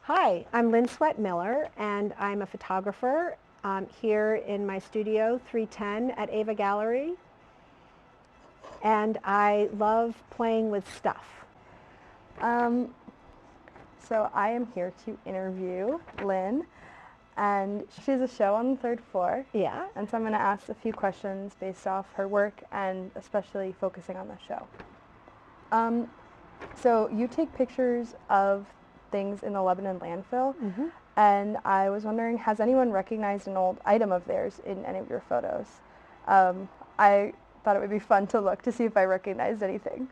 Hi, I'm Lyn Swett Miller, and I'm a photographer here in my studio 310 at AVA Gallery, and I love playing with stuff. So I am here to interview Lyn, and she has a show on the third floor. Yeah. And so I'm going to ask a few questions based off her work and especially focusing on the show. So you take pictures of things in the Lebanon landfill, and I was wondering, has anyone recognized an old item of theirs in any of your photos? I thought it would be fun to look to see if I recognized anything.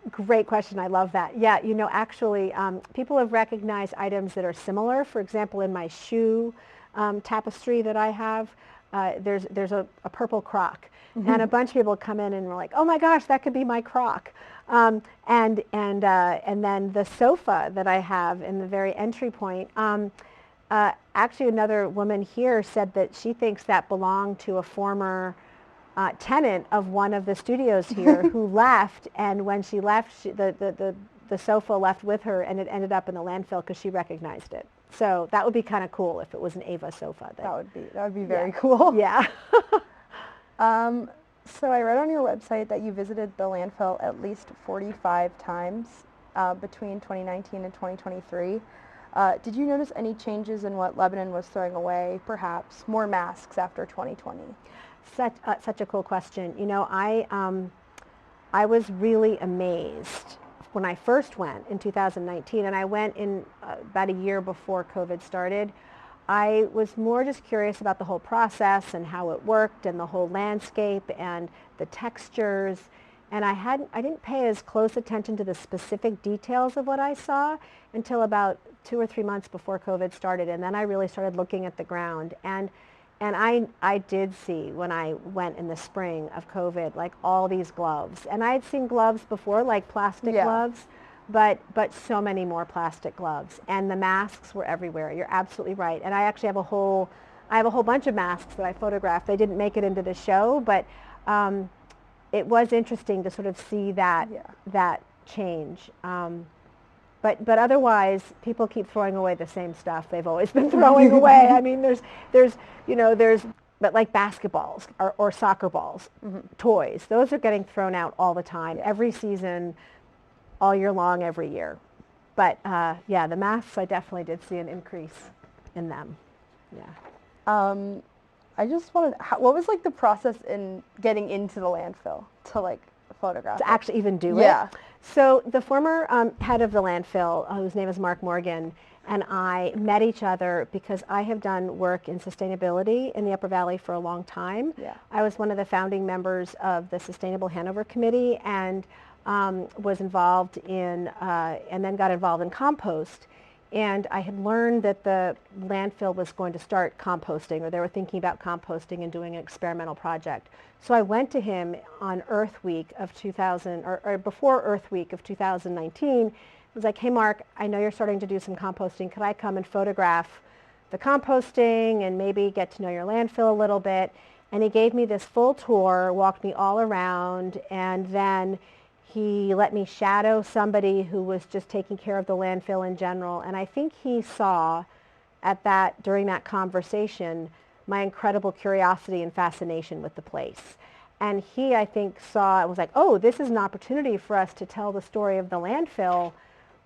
Great question. I love that. Yeah, you know, actually, people have recognized items that are similar. For example, in my shoe tapestry that I have, there's a purple croc, and a bunch of people come in and were like, "Oh my gosh, that could be my croc." And then the sofa that I have in the very entry point. Actually, another woman here said that she thinks that belonged to a former tenant of one of the studios here who left, and when she left, the sofa left with her, and it ended up in the landfill because she recognized it. So that would be kind of cool if it was an AVA sofa. That would be very cool. Yeah. So I read on your website that you visited the landfill at least 45 times between 2019 and 2023. Did you notice any changes in what Lebanon was throwing away, perhaps more masks after 2020? Such a cool question. You know, I was really amazed when I first went in 2019, and I went in about a year before COVID started. I was more just curious about the whole process and how it worked and the whole landscape and the textures, and I didn't pay as close attention to the specific details of what I saw until about 2 or 3 months before COVID started, and then I really started looking at the ground. And I did see, when I went in the spring of COVID, like all these gloves. And I had seen gloves before, like plastic gloves, but so many more plastic gloves. And the masks were everywhere. You're absolutely right. And I actually have a whole bunch of masks that I photographed. They didn't make it into the show, but it was interesting to sort of see that change. But otherwise, people keep throwing away the same stuff they've always been throwing away. I mean, but like basketballs or soccer balls, toys, those are getting thrown out all the time, every season, all year long, every year. But yeah, the masks, I definitely did see an increase in them. Yeah. I just wanted, what was like the process in getting into the landfill to like photograph to actually even do it? Yeah. So the former head of the landfill, whose name is Mark Morgan, and I met each other because I have done work in sustainability in the Upper Valley for a long time. Yeah. I was one of the founding members of the Sustainable Hanover Committee, and was involved in, and then got involved in compost. And I had learned that the landfill was going to start composting, or they were thinking about composting and doing an experimental project. So I went to him on Earth Week of 2000, or before Earth Week of 2019. I was like, "Hey Mark, I know you're starting to do some composting. Could I come and photograph the composting and maybe get to know your landfill a little bit?" And he gave me this full tour, walked me all around, and then he let me shadow somebody who was just taking care of the landfill in general. And I think he saw during that conversation, my incredible curiosity and fascination with the place. And he, I think, was like, "Oh, this is an opportunity for us to tell the story of the landfill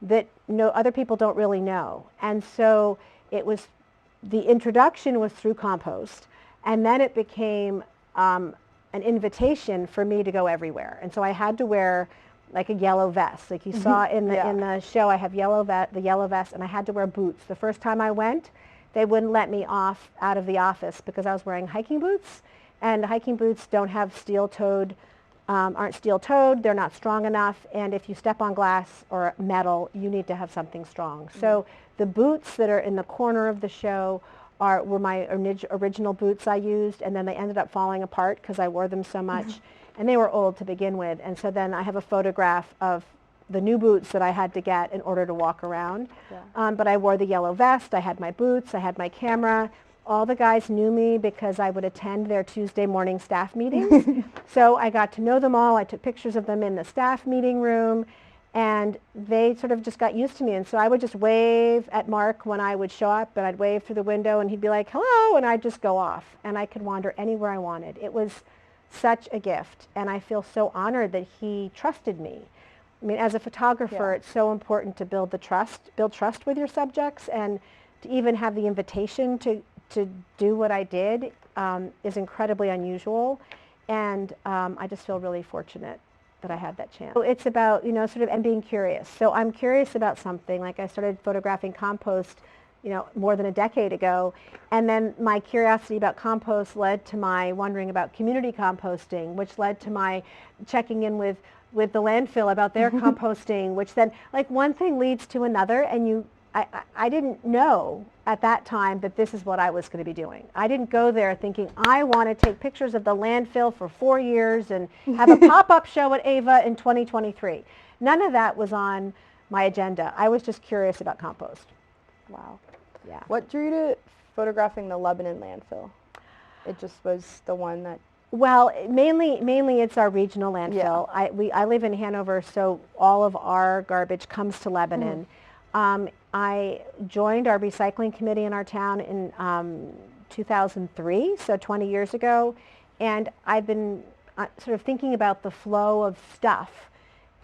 that other people don't really know." And so the introduction was through compost, and then it became an invitation for me to go everywhere. And so I had to wear like a yellow vest. Like you saw in the show, I have the yellow vest, and I had to wear boots. The first time I went, they wouldn't let me out of the office because I was wearing hiking boots, and hiking boots aren't steel-toed, they're not strong enough, and if you step on glass or metal, you need to have something strong. So the boots that are in the corner of the show were my original boots I used, and then they ended up falling apart because I wore them so much, and they were old to begin with. And so then I have a photograph of the new boots that I had to get in order to walk around. Yeah. But I wore the yellow vest, I had my boots, I had my camera. All the guys knew me because I would attend their Tuesday morning staff meetings. So I got to know them all. I took pictures of them in the staff meeting room. And they sort of just got used to me. And so I would just wave at Mark when I would show up, and I'd wave through the window, and he'd be like, hello, and I'd just go off. And I could wander anywhere I wanted. It was such a gift, and I feel so honored that he trusted me. I mean, as a photographer, it's so important to build trust with your subjects, and to even have the invitation to do what I did is incredibly unusual. And I just feel really fortunate that I had that chance. So it's about, sort of, and being curious. So I'm curious about something, like I started photographing compost, more than a decade ago, and then my curiosity about compost led to my wondering about community composting, which led to my checking in with the landfill about their composting, which then, like, one thing leads to another, and I didn't know at that time that this is what I was going to be doing. I didn't go there thinking I want to take pictures of the landfill for 4 years and have a pop-up show at AVA in 2023. None of that was on my agenda. I was just curious about compost. Wow. Yeah. What drew you to photographing the Lebanon landfill? It just was the one that... Well, mainly it's our regional landfill. Yeah. I live in Hanover, so all of our garbage comes to Lebanon. I joined our recycling committee in our town in 2003, so 20 years ago, and I've been sort of thinking about the flow of stuff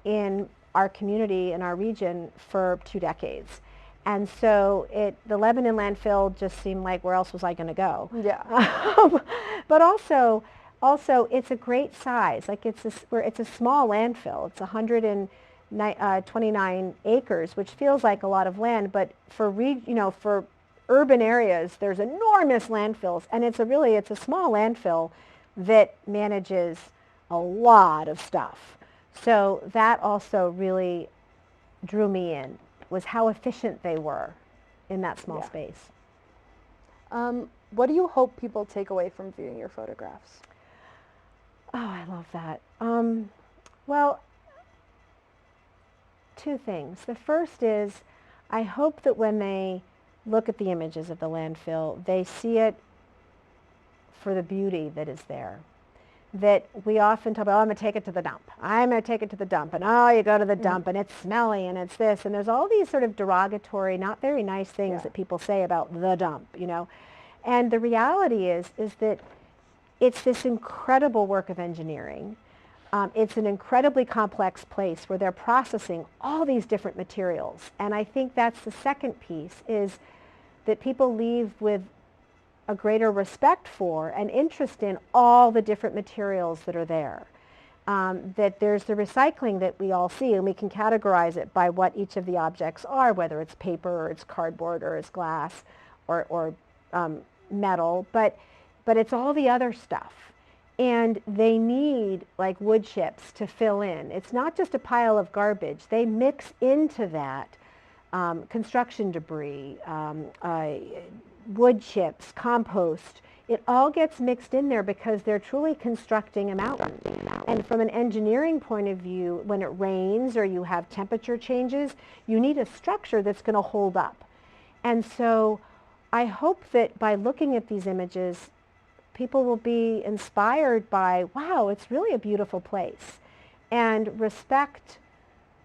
in our community, in our region, for 2 decades. And so the Lebanon landfill just seemed like, where else was I going to go? Yeah. But also it's a great size. Like, it's a small landfill. It's 129 acres, which feels like a lot of land, but for urban areas, there's enormous landfills, and it's a small landfill that manages a lot of stuff. So that also really drew me in, was how efficient they were in that small space. What do you hope people take away from viewing your photographs? Oh, I love that. Well, 2 things. The first is, I hope that when they look at the images of the landfill, they see it for the beauty that is there. That we often talk about, I'm going to take it to the dump. I'm going to take it to the dump. And you go to the dump, and it's smelly, and it's this. And there's all these sort of derogatory, not very nice things that people say about the dump, And the reality is that it's this incredible work of engineering. It's an incredibly complex place where they're processing all these different materials. And I think that's the second piece, is that people leave with a greater respect for and interest in all the different materials that are there. That there's the recycling that we all see, and we can categorize it by what each of the objects are, whether it's paper or it's cardboard or it's glass or metal, but it's all the other stuff. And they need, like, wood chips to fill in. It's not just a pile of garbage. They mix into that construction debris, wood chips, compost. It all gets mixed in there because they're truly constructing a mountain. And from an engineering point of view, when it rains or you have temperature changes, you need a structure that's going to hold up. And so I hope that by looking at these images, people will be inspired by, wow, it's really a beautiful place, and respect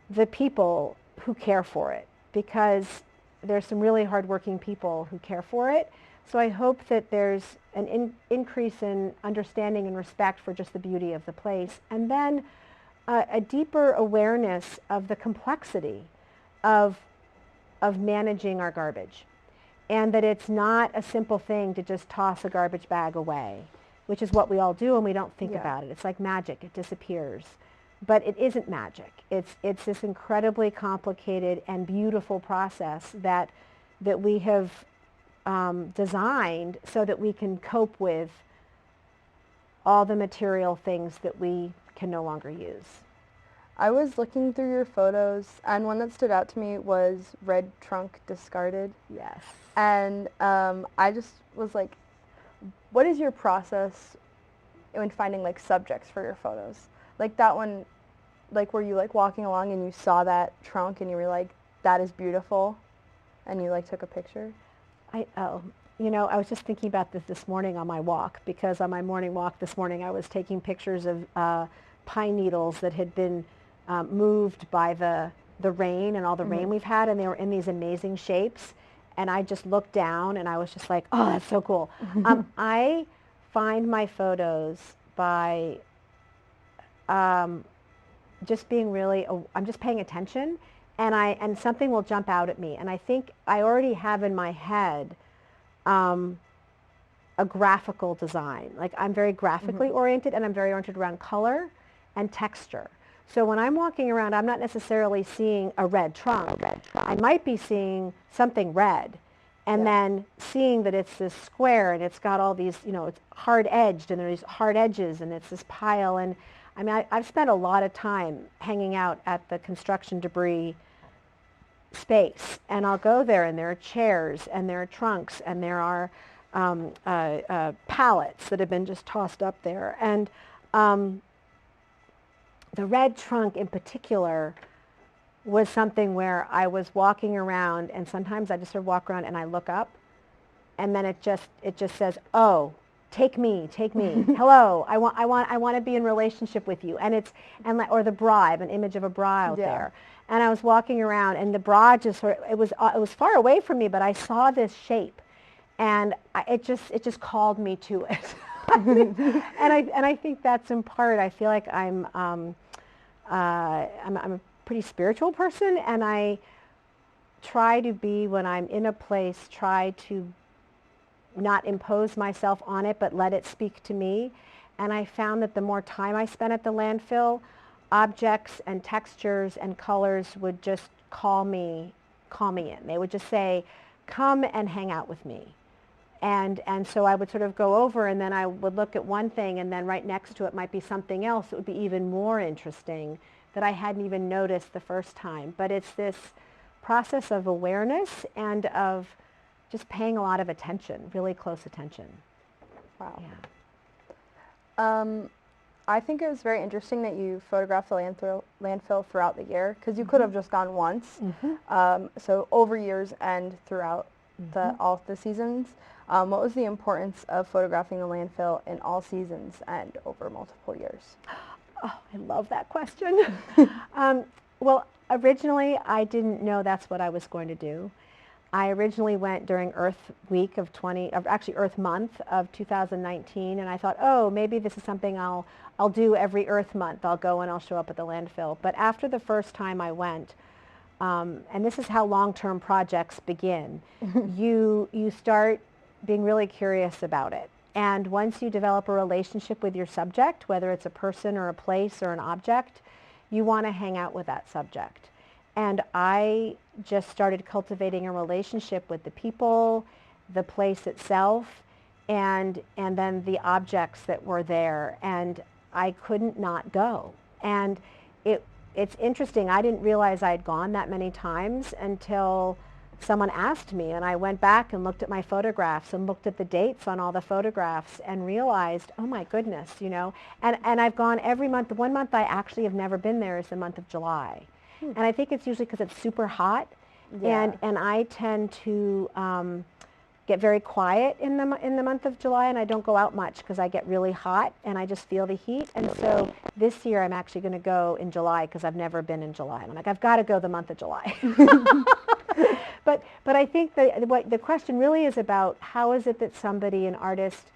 the people who care for it, because there's some really hardworking people who care for it. So I hope that there's an increase in understanding and respect for just the beauty of the place, and then a deeper awareness of the complexity of managing our garbage. And that it's not a simple thing to just toss a garbage bag away, which is what we all do, and we don't think about it. It's like magic. It disappears. But it isn't magic. It's this incredibly complicated and beautiful process that we have designed so that we can cope with all the material things that we can no longer use. I was looking through your photos, and one that stood out to me was red trunk discarded. Yes. And I just was like, what is your process when finding, like, subjects for your photos? Like that one, like, were you, like, walking along and you saw that trunk and you were like, that is beautiful, and you, like, took a picture? I was just thinking about this morning on my walk, because on my morning walk this morning I was taking pictures of pine needles that had been moved by the rain and all the rain we've had, and they were in these amazing shapes. And I just looked down and I was just like, oh, that's so cool. I find my photos by just being really, I'm just paying attention, and something will jump out at me. And I think I already have in my head a graphical design. Like, I'm very graphically oriented, and I'm very oriented around color and texture. So when I'm walking around, I'm not necessarily seeing a red trunk. I might be seeing something red, and then seeing that it's this square, and it's got all these, it's hard-edged, and there's hard edges, and it's this pile. And I mean, I've spent a lot of time hanging out at the construction debris space, and I'll go there, and there are chairs, and there are trunks, and there are pallets that have been just tossed up there. And the red trunk in particular was something where I was walking around, and sometimes I just sort of walk around and I look up, and then it just says, oh, take me, hello, I want to be in relationship with you. And or the bra, I have an image of a bra out there. And I was walking around, and the bra just sort of, it was far away from me, but I saw this shape, and it just called me to it. and I think that's in part, I feel like I'm a pretty spiritual person, and I try to be, when I'm in a place, try to not impose myself on it, but let it speak to me. And I found that the more time I spent at the landfill, objects and textures and colors would just call me in. They would just say, come and hang out with me. And so I would sort of go over, and then I would look at one thing, and then right next to it might be something else that would be even more interesting that I hadn't even noticed the first time. But it's this process of awareness and of just paying a lot of attention, really close attention. Wow. Yeah. I think it was very interesting that you photographed the landfill throughout the year, because you could have just gone once. So over years and throughout all the seasons. What was the importance of photographing the landfill in all seasons and over multiple years? Oh, I love that question. Well, originally I didn't know that's what I was going to do. I originally went during Earth Week Earth Month of 2019, and I thought, oh, maybe this is something I'll do every Earth Month. I'll go and I'll show up at the landfill. But after the first time I went, and this is how long-term projects begin, you start being really curious about it. And once you develop a relationship with your subject, whether it's a person or a place or an object, you want to hang out with that subject. And I just started cultivating a relationship with the people, the place itself, and then the objects that were there. And I couldn't not go. And it's interesting. I didn't realize I'd gone that many times until someone asked me, and I went back and looked at my photographs and looked at the dates on all the photographs and realized, oh my goodness, and I've gone every month. The one month I actually have never been there is the month of July. And I think it's usually because it's super hot, and I tend to get very quiet in the month of July, and I don't go out much because I get really hot and I just feel the heat. And so this year I'm actually going to go in July because I've never been in July. And I'm like, I've got to go the month of July. But I think what the question really is about, how is it that somebody, an artist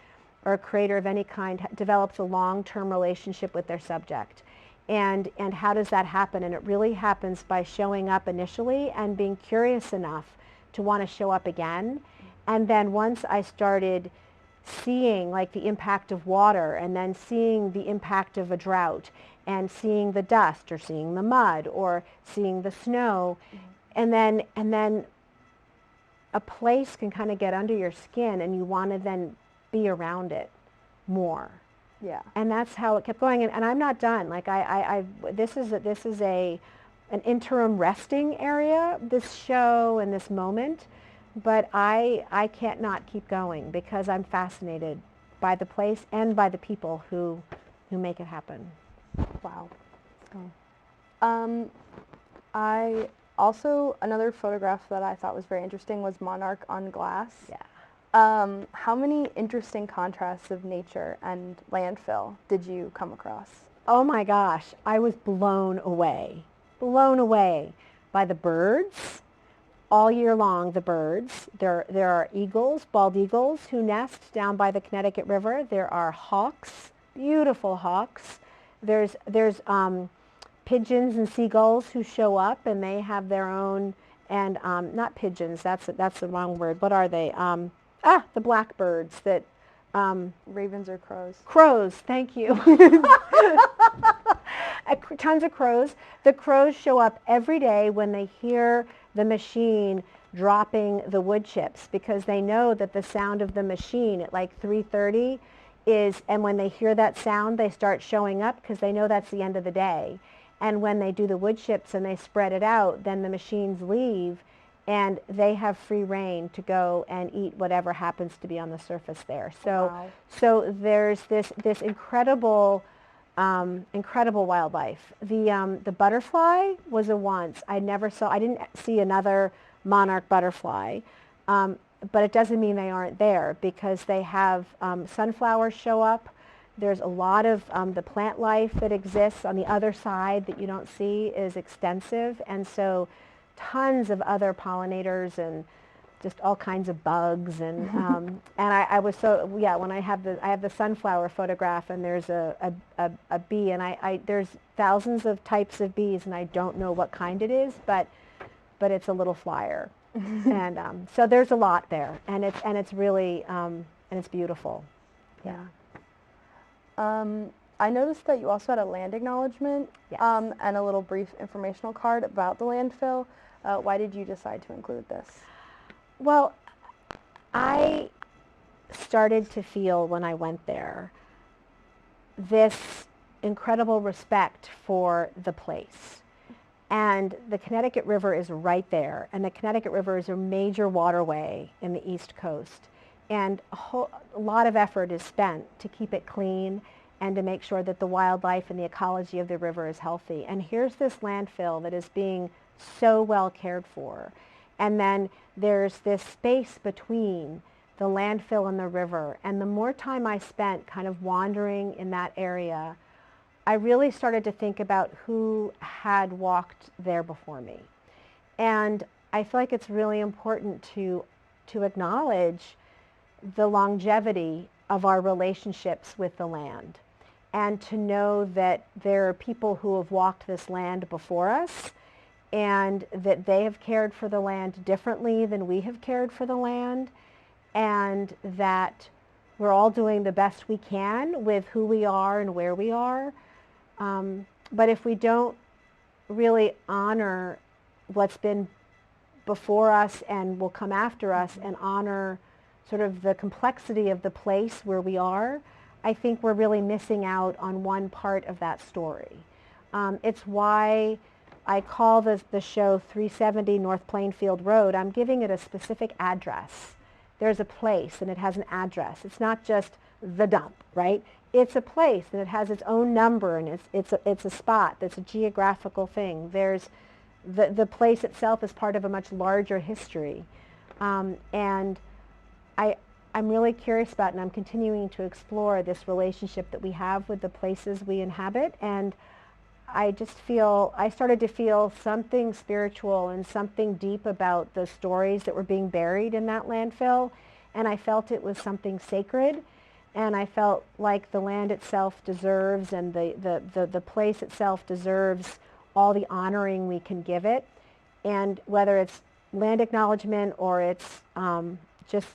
or a creator of any kind, develops a long-term relationship with their subject? And how does that happen? And it really happens by showing up initially and being curious enough to want to show up again. And then once I started seeing like the impact of water, and then seeing the impact of a drought, and seeing the dust or seeing the mud or seeing the snow, and then a place can kind of get under your skin, and you want to then be around it more. Yeah. And that's how it kept going. And I'm not done. Like this is an interim resting area, this show and this moment. But I can't not keep going because I'm fascinated by the place and by the people who make it happen. Wow. I also, another photograph that I thought was very interesting was Monarch on Glass. Yeah. How many interesting contrasts of nature and landfill did you come across? Oh my gosh, I was blown away by the birds. All year long, the birds. There are eagles, bald eagles, who nest down by the Connecticut River. There are hawks, beautiful hawks. There's pigeons and seagulls who show up, and they have their own, and not pigeons, that's the wrong word. What are they? The blackbirds that, Ravens or crows? crows, thank you. Tons of crows. The crows show up every day when they hear the machine dropping the wood chips, because they know that the sound of the machine at like 3:30 is, and when they hear that sound, they start showing up because they know that's the end of the day. And when they do the wood chips and they spread it out, then the machines leave and they have free reign to go and eat whatever happens to be on the surface there. So, Wow. so there's this incredible wildlife. The butterfly was a once. I didn't see another monarch butterfly, but it doesn't mean they aren't there, because they have sunflowers show up. There's a lot of the plant life that exists on the other side that you don't see is extensive, and so tons of other pollinators and just all kinds of bugs, and I was so, yeah, when I have the sunflower photograph, and there's a bee, and there's thousands of types of bees, and I don't know what kind it is, but it's a little flyer. And so there's a lot there, and it's really and it's beautiful. Yeah. I noticed that you also had a land acknowledgement. Yes. And a little brief informational card about the landfill. Why did you decide to include this? Well, I started to feel when I went there this incredible respect for the place. And the Connecticut River is right there, and the Connecticut River is a major waterway in the East Coast. And a lot of effort is spent to keep it clean and to make sure that the wildlife and the ecology of the river is healthy. And here's this landfill that is being so well cared for. And then there's this space between the landfill and the river. And the more time I spent kind of wandering in that area, I really started to think about who had walked there before me. And I feel like it's really important to acknowledge the longevity of our relationships with the land, and to know that there are people who have walked this land before us, and that they have cared for the land differently than we have cared for the land, and that we're all doing the best we can with who we are and where we are. But if we don't really honor what's been before us and will come after us, and honor sort of the complexity of the place where we are, I think we're really missing out on one part of that story. It's why I call the show 370 North Plainfield Road. I'm giving it a specific address. There's a place and it has an address. It's not just the dump, right? It's a place and it has its own number, and it's a spot that's a geographical thing. There's the place itself is part of a much larger history. And I'm really curious about, and I'm continuing to explore this relationship that we have with the places we inhabit. And I started to feel something spiritual and something deep about the stories that were being buried in that landfill. And I felt it was something sacred. And I felt like the land itself deserves, and the place itself deserves all the honoring we can give it. And whether it's land acknowledgement or it's just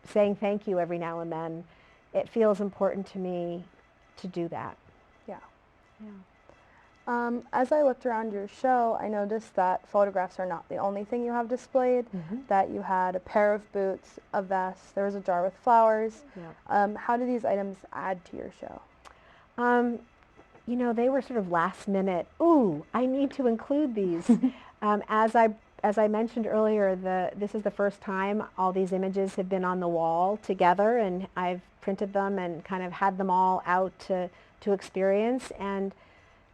saying thank you every now and then, it feels important to me to do that. Yeah. Yeah. As I looked around your show, I noticed that photographs are not the only thing you have displayed, that you had a pair of boots, a vest, there was a jar with flowers. Yeah. How do these items add to your show? They were sort of last minute, ooh, I need to include these. As I mentioned earlier, this is the first time all these images have been on the wall together, and I've printed them and kind of had them all out to experience.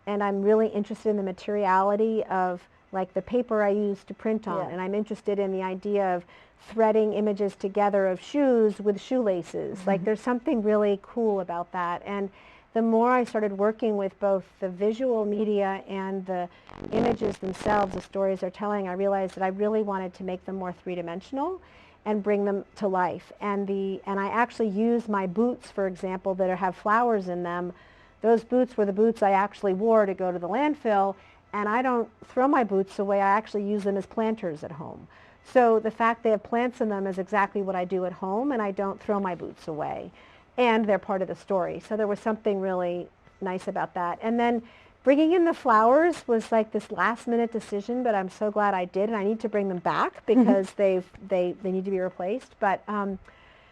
And I'm really interested in the materiality of, like, the paper I use to print on. Yeah. And I'm interested in the idea of threading images together of shoes with shoelaces. Like, there's something really cool about that. And the more I started working with both the visual media and the images themselves, the stories they're telling, I realized that I really wanted to make them more three-dimensional and bring them to life. And I actually use my boots, for example, that have flowers in them. Those boots were the boots I actually wore to go to the landfill, and I don't throw my boots away. I actually use them as planters at home. So the fact they have plants in them is exactly what I do at home, and I don't throw my boots away. And they're part of the story. So there was something really nice about that. And then bringing in the flowers was like this last-minute decision, but I'm so glad I did, and I need to bring them back because they need to be replaced. But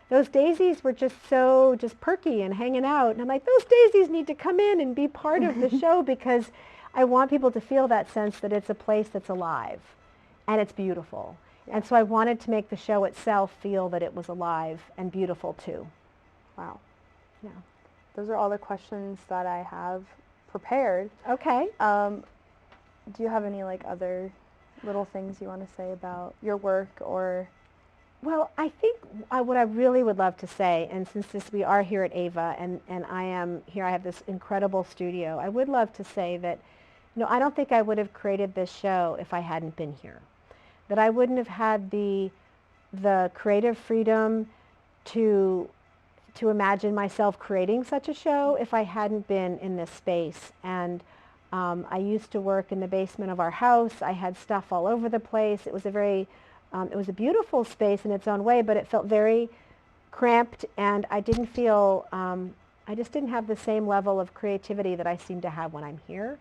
those daisies were just so perky and hanging out, and I'm like, those daisies need to come in and be part of the show because I want people to feel that sense that it's a place that's alive and it's beautiful. And so I wanted to make the show itself feel that it was alive and beautiful too. Wow. Yeah. Those are all the questions that I have prepared. Okay. Do you have any other little things you want to say about your work or? Well, I think what I really would love to say, and since we are here at AVA and I am here, I have this incredible studio, I would love to say that, I don't think I would have created this show if I hadn't been here. That I wouldn't have had the creative freedom to imagine myself creating such a show if I hadn't been in this space. And I used to work in the basement of our house. I had stuff all over the place. It was a beautiful space in its own way, but it felt very cramped, and I didn't feel, I just didn't have the same level of creativity that I seem to have when I'm here.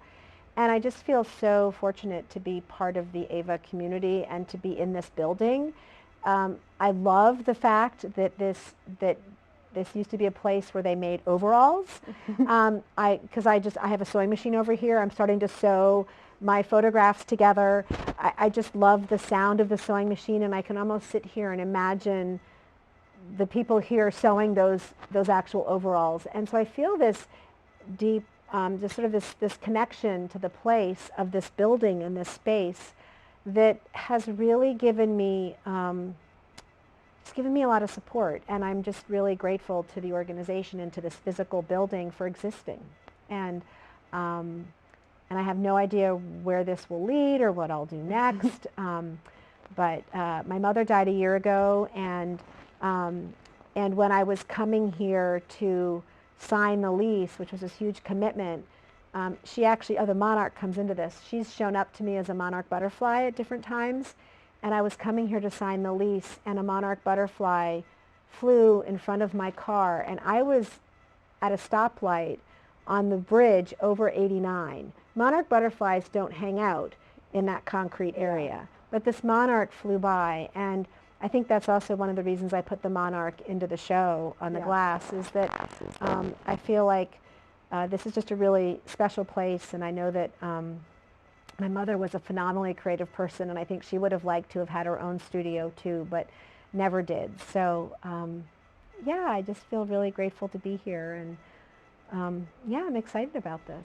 And I just feel so fortunate to be part of the AVA community and to be in this building. I love the fact that this used to be a place where they made overalls. Because I have a sewing machine over here. I'm starting to sew my photographs together. I just love the sound of the sewing machine, and I can almost sit here and imagine the people here sewing those actual overalls. And so I feel this deep, just sort of this connection to the place of this building and this space that has really given me it's given me a lot of support, and I'm just really grateful to the organization and to this physical building for existing. And I have no idea where this will lead or what I'll do next. But my mother died a year ago, and when I was coming here to sign the lease, which was this huge commitment, she actually, the monarch comes into this. She's shown up to me as a monarch butterfly at different times. And I was coming here to sign the lease, and a monarch butterfly flew in front of my car, and I was at a stoplight on the bridge over 89. Monarch butterflies don't hang out in that concrete area, but this monarch flew by, and I think that's also one of the reasons I put the monarch into the show on the glass, is that I feel like this is just a really special place, and I know that my mother was a phenomenally creative person, and I think she would have liked to have had her own studio too, but never did. So I just feel really grateful to be here, and I'm excited about this.